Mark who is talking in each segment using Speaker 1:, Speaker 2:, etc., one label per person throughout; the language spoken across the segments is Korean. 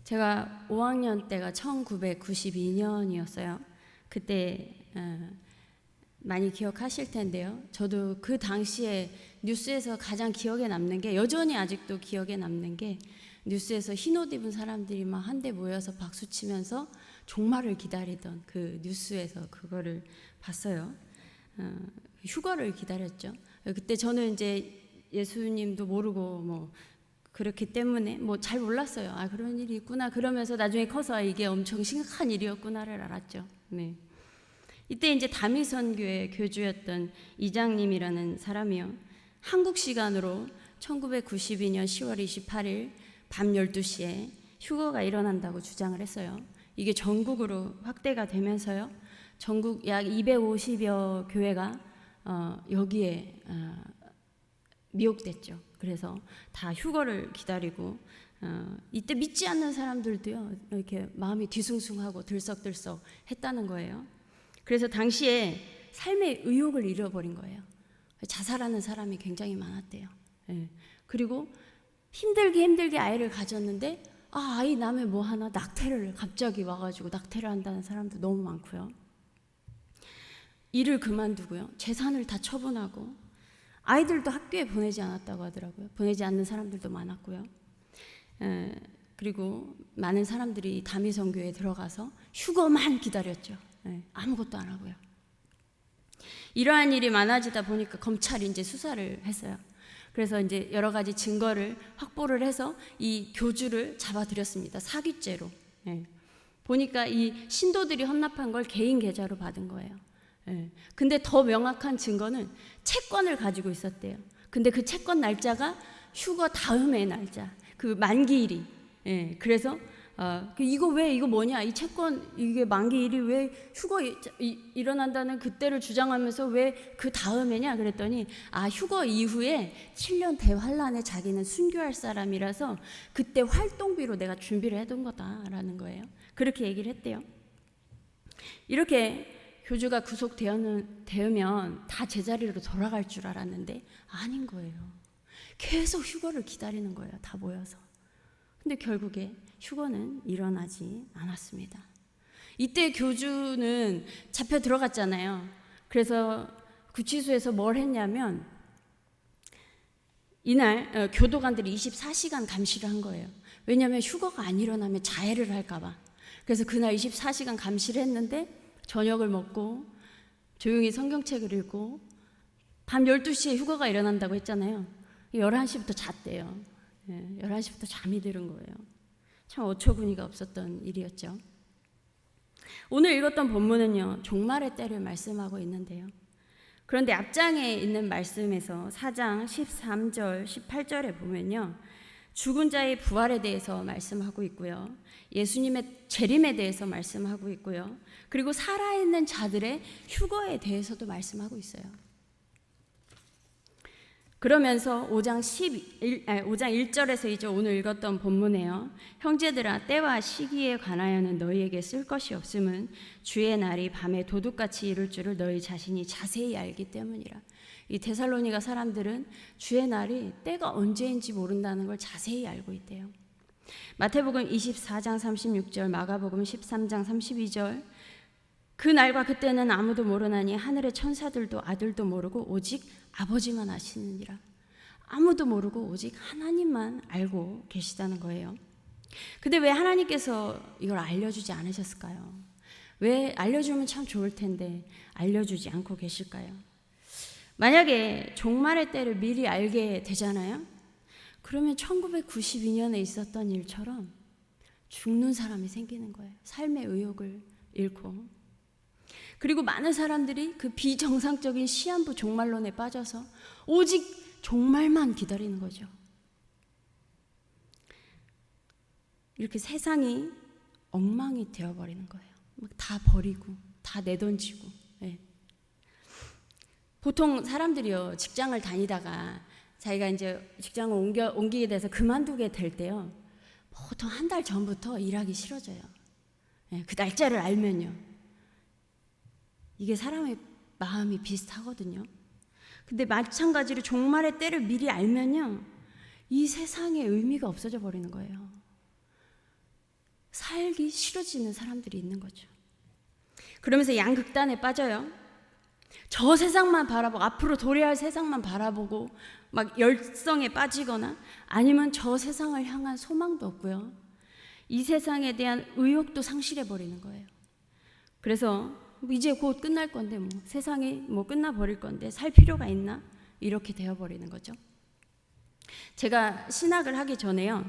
Speaker 1: 제가 5학년 때가 1992년이었어요. 그때 많이 기억하실 텐데요. 저도 그 당시에 뉴스에서 가장 기억에 남는 게, 여전히 아직도 기억에 남는 게, 뉴스에서 흰옷 입은 사람들이 막 한데 모여서 박수 치면서 종말을 기다리던 그 뉴스에서 그거를 봤어요. 휴거를 기다렸죠. 그때 저는 이제 예수님도 모르고 뭐 그렇기 때문에 뭐 잘 몰랐어요. 아, 그런 일이 있구나. 그러면서 나중에 커서 이게 엄청 심각한 일이었구나를 알았죠. 네. 이때 이제 다미선교회 교주였던 이장님이라는 사람이요, 한국 시간으로 1992년 10월 28일 밤 12시에 휴거가 일어난다고 주장을 했어요. 이게 전국으로 확대가 되면서요, 전국 약 250여 교회가 여기에 미혹됐죠. 그래서 다 휴거를 기다리고, 이때 믿지 않는 사람들도요, 이렇게 마음이 뒤숭숭하고 들썩들썩 했다는 거예요. 그래서 당시에 삶의 의욕을 잃어버린 거예요. 자살하는 사람이 굉장히 많았대요. 예. 그리고 힘들게 아이를 가졌는데, 아이 낳으면 뭐 하나, 낙태를 갑자기 와가지고 낙태를 한다는 사람도 너무 많고요. 일을 그만두고요, 재산을 다 처분하고, 아이들도 학교에 보내지 않았다고 하더라고요. 보내지 않는 사람들도 많았고요. 그리고 많은 사람들이 다미선교에 들어가서 휴거만 기다렸죠. 아무것도 안 하고요. 이러한 일이 많아지다 보니까 검찰이 이제 수사를 했어요. 그래서 이제 여러 가지 증거를 확보를 해서 이 교주를 잡아들였습니다. 사기죄로. 보니까 이 신도들이 헌납한 걸 개인 계좌로 받은 거예요. 근데 더 명확한 증거는 채권을 가지고 있었대요. 근데 그 채권 날짜가 휴거 다음의 날짜, 그 만기일이. 그래서 이거 뭐냐, 이 채권 이게 만기일이 왜 휴거 일어난다는 그때를 주장하면서 왜 그 다음에냐 그랬더니, 휴거 이후에 7년 대환란에 자기는 순교할 사람이라서 그때 활동비로 내가 준비를 해둔 거다라는 거예요. 그렇게 얘기를 했대요. 이렇게 교주가 구속되면 다 제자리로 돌아갈 줄 알았는데 아닌 거예요. 계속 휴거를 기다리는 거예요, 다 모여서. 근데 결국에 휴거는 일어나지 않았습니다. 이때 교주는 잡혀 들어갔잖아요. 그래서 구치소에서 뭘 했냐면, 이날 교도관들이 24시간 감시를 한 거예요. 왜냐하면 휴거가 안 일어나면 자해를 할까 봐. 그래서 그날 24시간 감시를 했는데, 저녁을 먹고 조용히 성경책을 읽고, 밤 12시에 휴거가 일어난다고 했잖아요. 11시부터 잤대요. 11시부터 잠이 드는 거예요. 참 어처구니가 없었던 일이었죠. 오늘 읽었던 본문은요, 종말의 때를 말씀하고 있는데요. 그런데 앞장에 있는 말씀에서 4장 13절 18절에 보면요, 죽은 자의 부활에 대해서 말씀하고 있고요, 예수님의 재림에 대해서 말씀하고 있고요, 그리고 살아있는 자들의 휴거에 대해서도 말씀하고 있어요. 그러면서 5장 1절에서 이제 오늘 읽었던 본문에요, 형제들아, 때와 시기에 관하여는 너희에게 쓸 것이 없음은 주의 날이 밤에 도둑같이 이룰 줄을 너희 자신이 자세히 알기 때문이라. 이 데살로니가 사람들은 주의 날이 때가 언제인지 모른다는 걸 자세히 알고 있대요. 마태복음 24장 36절, 마가복음 13장 32절, 그 날과 그때는 아무도 모르나니 하늘의 천사들도 아들도 모르고 오직 아버지만 아시느니라. 아무도 모르고 오직 하나님만 알고 계시다는 거예요. 근데 왜 하나님께서 이걸 알려주지 않으셨을까요? 왜 알려주면 참 좋을 텐데 알려주지 않고 계실까요? 만약에 종말의 때를 미리 알게 되잖아요. 그러면 1992년에 있었던 일처럼 죽는 사람이 생기는 거예요. 삶의 의욕을 잃고. 그리고 많은 사람들이 그 비정상적인 시한부 종말론에 빠져서 오직 종말만 기다리는 거죠. 이렇게 세상이 엉망이 되어버리는 거예요. 다 버리고 다 내던지고. 보통 사람들이요, 직장을 다니다가 자기가 이제 직장을 옮기게 돼서 그만두게 될 때요, 보통 한 달 전부터 일하기 싫어져요. 그 날짜를 알면요. 이게 사람의 마음이 비슷하거든요. 근데 마찬가지로 종말의 때를 미리 알면요, 이 세상의 의미가 없어져 버리는 거예요. 살기 싫어지는 사람들이 있는 거죠. 그러면서 양극단에 빠져요. 저 세상만 바라보고, 앞으로 도래할 세상만 바라보고 막 열성에 빠지거나, 아니면 저 세상을 향한 소망도 없고요, 이 세상에 대한 의욕도 상실해버리는 거예요. 그래서 이제 곧 끝날 건데, 세상이 끝나버릴 건데 살 필요가 있나? 이렇게 되어버리는 거죠. 제가 신학을 하기 전에요,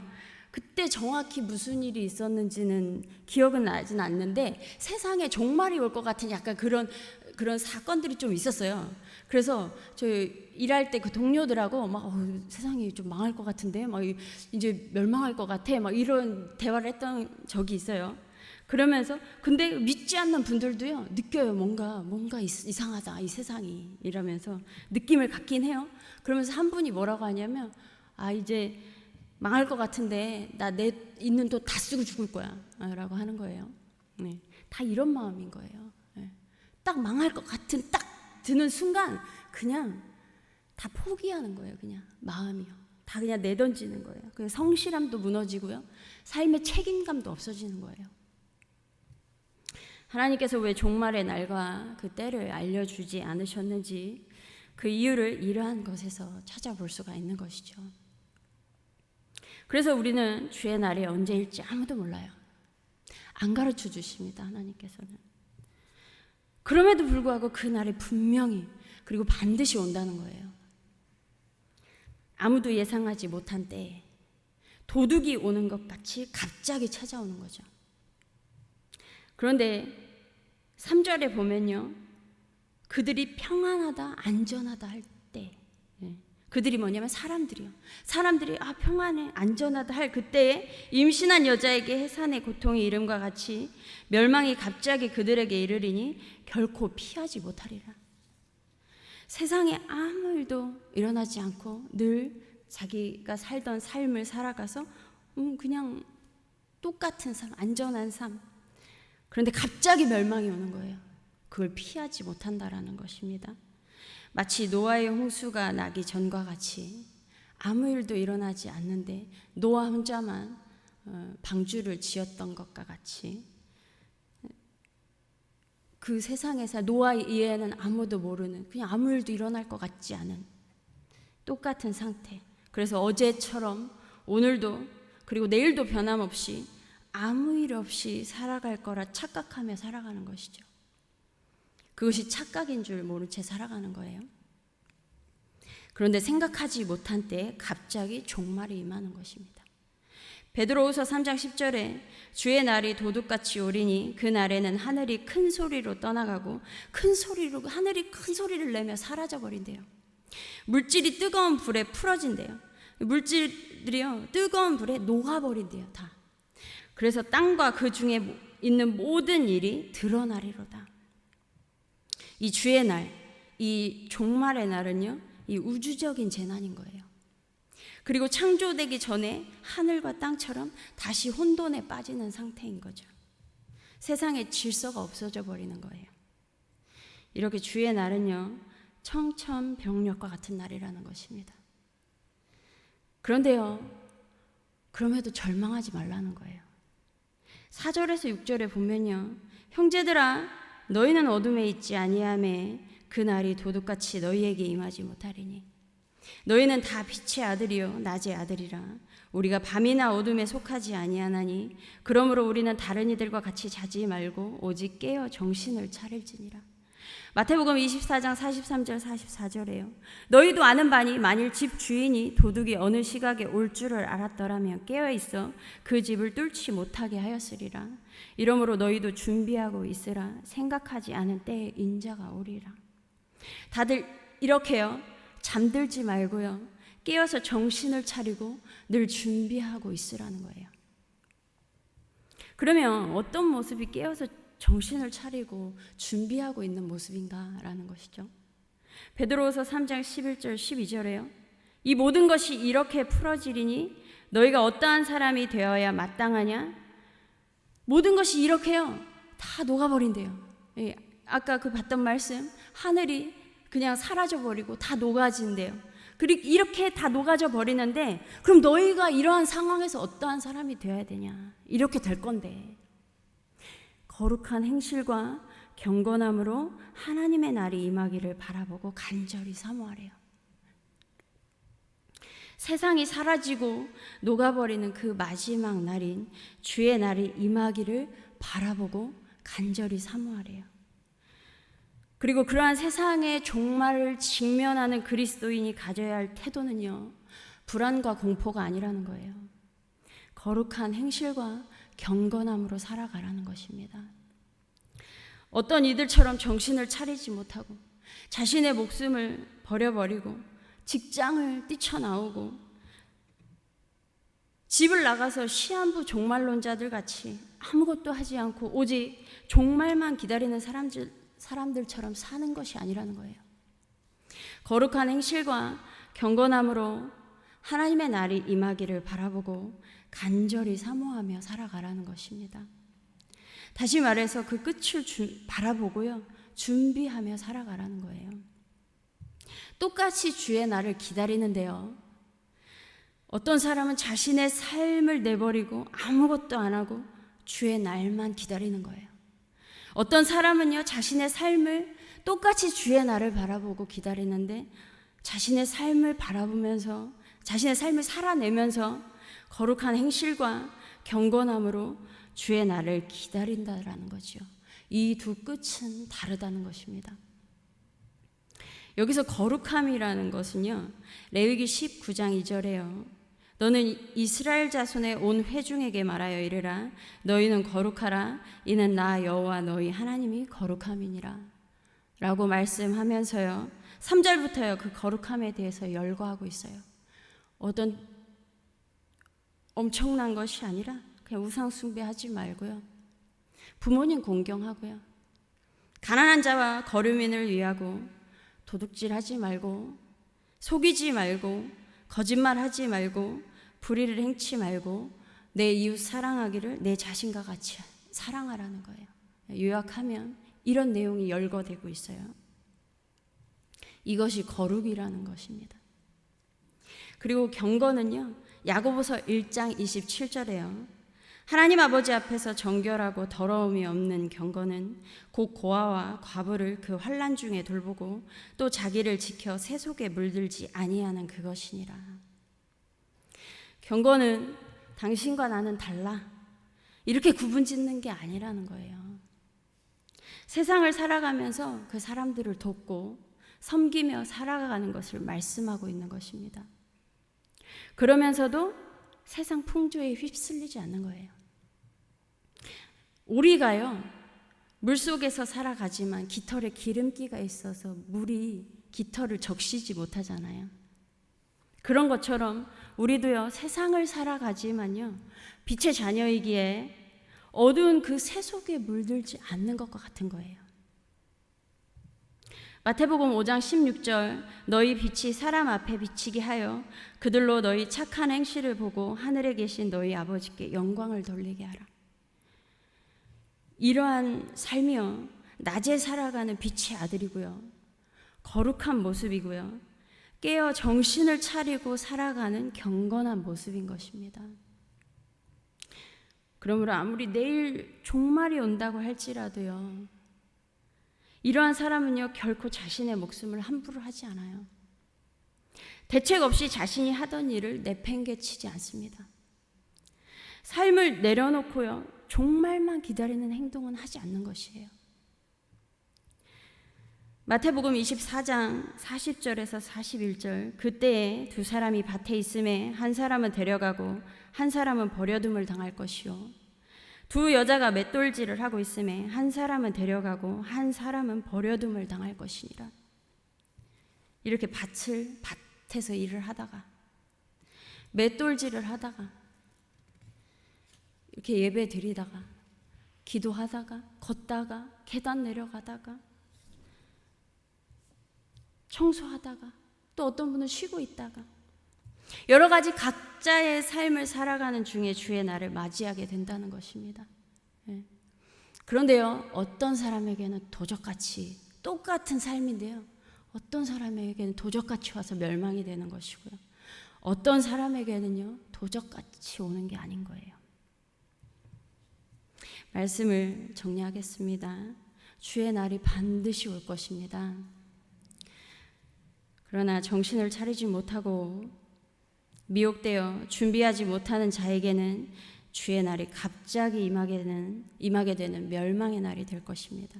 Speaker 1: 그때 정확히 무슨 일이 있었는지는 기억은 나진 않는데 세상에 종말이 올 것 같은 약간 그런 사건들이 좀 있었어요. 그래서 저희 일할 때 그 동료들하고 막 세상이 좀 망할 것 같은데, 막 이제 멸망할 것 같아, 막 이런 대화를 했던 적이 있어요. 그러면서 근데 믿지 않는 분들도요, 느껴요. 뭔가 이상하다, 이 세상이, 이러면서 느낌을 갖긴 해요. 그러면서 한 분이 뭐라고 하냐면, 이제 망할 것 같은데 나 내 있는 돈 다 쓰고 죽을 거야 라고 하는 거예요. 네, 다 이런 마음인 거예요. 네. 딱 망할 것 같은 딱 드는 순간 그냥 다 포기하는 거예요. 그냥 마음이요, 다 그냥 내던지는 거예요. 그 성실함도 무너지고요, 삶의 책임감도 없어지는 거예요. 하나님께서 왜 종말의 날과 그 때를 알려주지 않으셨는지, 그 이유를 이러한 것에서 찾아볼 수가 있는 것이죠. 그래서 우리는 주의 날이 언제일지 아무도 몰라요. 안 가르쳐 주십니다, 하나님께서는. 그럼에도 불구하고 그 날이 분명히, 그리고 반드시 온다는 거예요. 아무도 예상하지 못한 때에 도둑이 오는 것 같이 갑자기 찾아오는 거죠. 그런데 3절에 보면요, 그들이 평안하다, 안전하다 할 때, 그들이 뭐냐면 사람들이 평안해, 안전하다 할 그때에 임신한 여자에게 해산의 고통이 이름과 같이 멸망이 갑자기 그들에게 이르리니 결코 피하지 못하리라. 세상에 아무 일도 일어나지 않고 늘 자기가 살던 삶을 살아가서 그냥 똑같은 삶, 안전한 삶, 그런데 갑자기 멸망이 오는 거예요. 그걸 피하지 못한다라는 것입니다. 마치 노아의 홍수가 나기 전과 같이 아무 일도 일어나지 않는데 노아 혼자만 방주를 지었던 것과 같이, 그 세상에서 노아 이외에는 아무도 모르는, 그냥 아무 일도 일어날 것 같지 않은 똑같은 상태. 그래서 어제처럼 오늘도 그리고 내일도 변함없이 아무 일 없이 살아갈 거라 착각하며 살아가는 것이죠. 그것이 착각인 줄 모른 채 살아가는 거예요. 그런데 생각하지 못한 때에 갑자기 종말이 임하는 것입니다. 베드로후서 3장 10절에 주의 날이 도둑같이 오리니 그 날에는 하늘이 큰 소리로 떠나가고 하늘이 큰 소리를 내며 사라져버린대요. 물질이 뜨거운 불에 풀어진대요. 물질들이요, 뜨거운 불에 녹아버린대요, 다. 그래서 땅과 그 중에 있는 모든 일이 드러나리로다. 이 주의 날, 이 종말의 날은요, 이 우주적인 재난인 거예요. 그리고 창조되기 전에 하늘과 땅처럼 다시 혼돈에 빠지는 상태인 거죠. 세상에 질서가 없어져 버리는 거예요. 이렇게 주의 날은요, 청천벽력과 같은 날이라는 것입니다. 그런데요, 그럼에도 절망하지 말라는 거예요. 4절에서 6절에 보면요, 형제들아 너희는 어둠에 있지 아니하매 그 날이 도둑같이 너희에게 임하지 못하리니 너희는 다 빛의 아들이요 낮의 아들이라. 우리가 밤이나 어둠에 속하지 아니하나니 그러므로 우리는 다른 이들과 같이 자지 말고 오직 깨어 정신을 차릴지니라. 마태복음 24장 43절 44절에요. 너희도 아는 바니 만일 집 주인이 도둑이 어느 시각에 올 줄을 알았더라면 깨어 있어 그 집을 뚫지 못하게 하였으리라. 이러므로 너희도 준비하고 있으라. 생각하지 않은 때에 인자가 오리라. 다들 이렇게요, 잠들지 말고요, 깨어서 정신을 차리고 늘 준비하고 있으라는 거예요. 그러면 어떤 모습이 깨어서 정신을 차리고 준비하고 있는 모습인가라는 것이죠. 베드로후서 3장 11절 12절에요. 이 모든 것이 이렇게 풀어지리니 너희가 어떠한 사람이 되어야 마땅하냐? 모든 것이 이렇게요, 다 녹아버린대요. 예, 아까 그 봤던 말씀, 하늘이 그냥 사라져버리고 다 녹아진대요. 그리고 이렇게 다 녹아져 버리는데 그럼 너희가 이러한 상황에서 어떠한 사람이 되어야 되냐? 이렇게 될 건데 거룩한 행실과 경건함으로 하나님의 날이 임하기를 바라보고 간절히 사모하래요. 세상이 사라지고 녹아버리는 그 마지막 날인 주의 날이 임하기를 바라보고 간절히 사모하래요. 그리고 그러한 세상의 종말을 직면하는 그리스도인이 가져야 할 태도는요, 불안과 공포가 아니라는 거예요. 거룩한 행실과 경건함으로 살아가라는 것입니다. 어떤 이들처럼 정신을 차리지 못하고 자신의 목숨을 버려버리고 직장을 뛰쳐나오고 집을 나가서 시한부 종말론자들 같이 아무것도 하지 않고 오직 종말만 기다리는 사람들처럼 사는 것이 아니라는 거예요. 거룩한 행실과 경건함으로 하나님의 날이 임하기를 바라보고 간절히 사모하며 살아가라는 것입니다. 다시 말해서 그 끝을 바라보고요, 준비하며 살아가라는 거예요. 똑같이 주의 날을 기다리는데요, 어떤 사람은 자신의 삶을 내버리고 아무것도 안 하고 주의 날만 기다리는 거예요. 어떤 사람은요, 자신의 삶을 똑같이 주의 날을 바라보고 기다리는데 자신의 삶을 바라보면서 자신의 삶을 살아내면서 거룩한 행실과 경건함으로 주의 날을 기다린다라는 거죠. 이 두 끝은 다르다는 것입니다. 여기서 거룩함이라는 것은요, 레위기 19장 2절에요. 너는 이스라엘 자손의 온 회중에게 말하여 이르라. 너희는 거룩하라. 이는 나 여호와 너희 하나님이 거룩함이니라. 라고 말씀하면서요, 3절부터요, 그 거룩함에 대해서 열거하고 있어요. 어떤 엄청난 것이 아니라 그냥 우상 숭배하지 말고요, 부모님 공경하고요, 가난한 자와 거류민을 위하고 도둑질하지 말고 속이지 말고 거짓말하지 말고 불의를 행치 말고 내 이웃 사랑하기를 내 자신과 같이 사랑하라는 거예요. 요약하면 이런 내용이 열거되고 있어요. 이것이 거룩이라는 것입니다. 그리고 경건은요, 야고보서 1장 27절에요. 하나님 아버지 앞에서 정결하고 더러움이 없는 경건은 곧 고아와 과부를 그 환난 중에 돌보고 또 자기를 지켜 새 속에 물들지 아니하는 그것이니라. 경건은 당신과 나는 달라, 이렇게 구분짓는 게 아니라는 거예요. 세상을 살아가면서 그 사람들을 돕고 섬기며 살아가는 것을 말씀하고 있는 것입니다. 그러면서도 세상 풍조에 휩쓸리지 않는 거예요. 우리가요, 물속에서 살아가지만 깃털에 기름기가 있어서 물이 깃털을 적시지 못하잖아요. 그런 것처럼 우리도요, 세상을 살아가지만요, 빛의 자녀이기에 어두운 그 새 속에 물들지 않는 것과 같은 거예요. 마태복음 5장 16절, 너희 빛이 사람 앞에 비치게 하여 그들로 너희 착한 행실을 보고 하늘에 계신 너희 아버지께 영광을 돌리게 하라. 이러한 삶이요, 낮에 살아가는 빛의 아들이고요, 거룩한 모습이고요, 깨어 정신을 차리고 살아가는 경건한 모습인 것입니다. 그러므로 아무리 내일 종말이 온다고 할지라도요, 이러한 사람은요, 결코 자신의 목숨을 함부로 하지 않아요. 대책 없이 자신이 하던 일을 내팽개치지 않습니다. 삶을 내려놓고요, 종말만 기다리는 행동은 하지 않는 것이에요. 마태복음 24장 40절에서 41절, 그때에 두 사람이 밭에 있음에 한 사람은 데려가고 한 사람은 버려둠을 당할 것이요, 두 여자가 맷돌질을 하고 있음에 한 사람은 데려가고 한 사람은 버려둠을 당할 것이니라. 이렇게 밭에서 일을 하다가 맷돌질을 하다가 이렇게 예배 드리다가 기도하다가 걷다가 계단 내려가다가 청소하다가 또 어떤 분은 쉬고 있다가 여러 가지 각자의 삶을 살아가는 중에 주의 날을 맞이하게 된다는 것입니다. 그런데요, 어떤 사람에게는 도적같이 똑같은 삶인데요, 어떤 사람에게는 도적같이 와서 멸망이 되는 것이고요. 어떤 사람에게는요, 도적같이 오는 게 아닌 거예요. 말씀을 정리하겠습니다. 주의 날이 반드시 올 것입니다. 그러나 정신을 차리지 못하고 미혹되어 준비하지 못하는 자에게는 주의 날이 갑자기 임하게 되는 멸망의 날이 될 것입니다.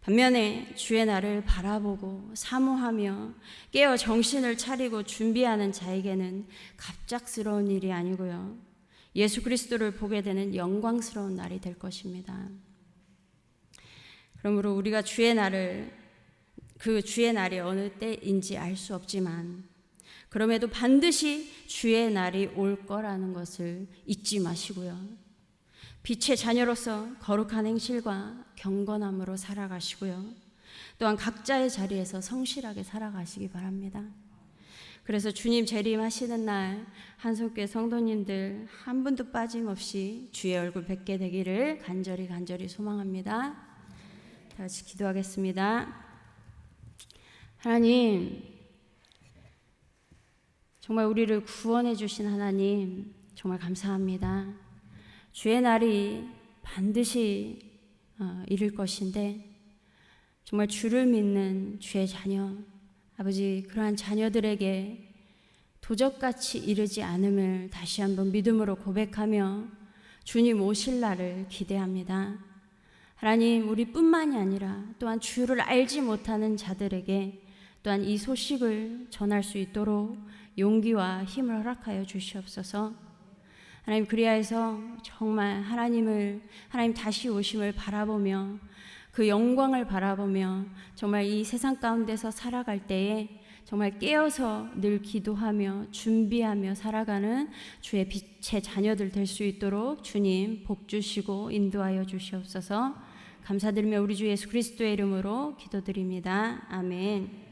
Speaker 1: 반면에 주의 날을 바라보고 사모하며 깨어 정신을 차리고 준비하는 자에게는 갑작스러운 일이 아니고요, 예수 그리스도를 보게 되는 영광스러운 날이 될 것입니다. 그러므로 우리가 그 주의 날이 어느 때인지 알 수 없지만 그럼에도 반드시 주의 날이 올 거라는 것을 잊지 마시고요, 빛의 자녀로서 거룩한 행실과 경건함으로 살아가시고요, 또한 각자의 자리에서 성실하게 살아가시기 바랍니다. 그래서 주님 재림하시는 날 한송교회 성도님들 한 분도 빠짐없이 주의 얼굴 뵙게 되기를 간절히 소망합니다. 다 같이 기도하겠습니다. 하나님, 정말 우리를 구원해 주신 하나님 정말 감사합니다. 주의 날이 반드시 이를 것인데 정말 주를 믿는 주의 자녀 아버지, 그러한 자녀들에게 도적같이 이르지 않음을 다시 한번 믿음으로 고백하며 주님 오실 날을 기대합니다. 하나님, 우리뿐만이 아니라 또한 주를 알지 못하는 자들에게 또한 이 소식을 전할 수 있도록 용기와 힘을 허락하여 주시옵소서. 하나님, 그리하여서 정말 하나님 다시 오심을 바라보며 그 영광을 바라보며 정말 이 세상 가운데서 살아갈 때에 정말 깨어서 늘 기도하며 준비하며 살아가는 주의 빛의 자녀들 될 수 있도록 주님 복 주시고 인도하여 주시옵소서. 감사드리며 우리 주 예수 그리스도의 이름으로 기도드립니다. 아멘.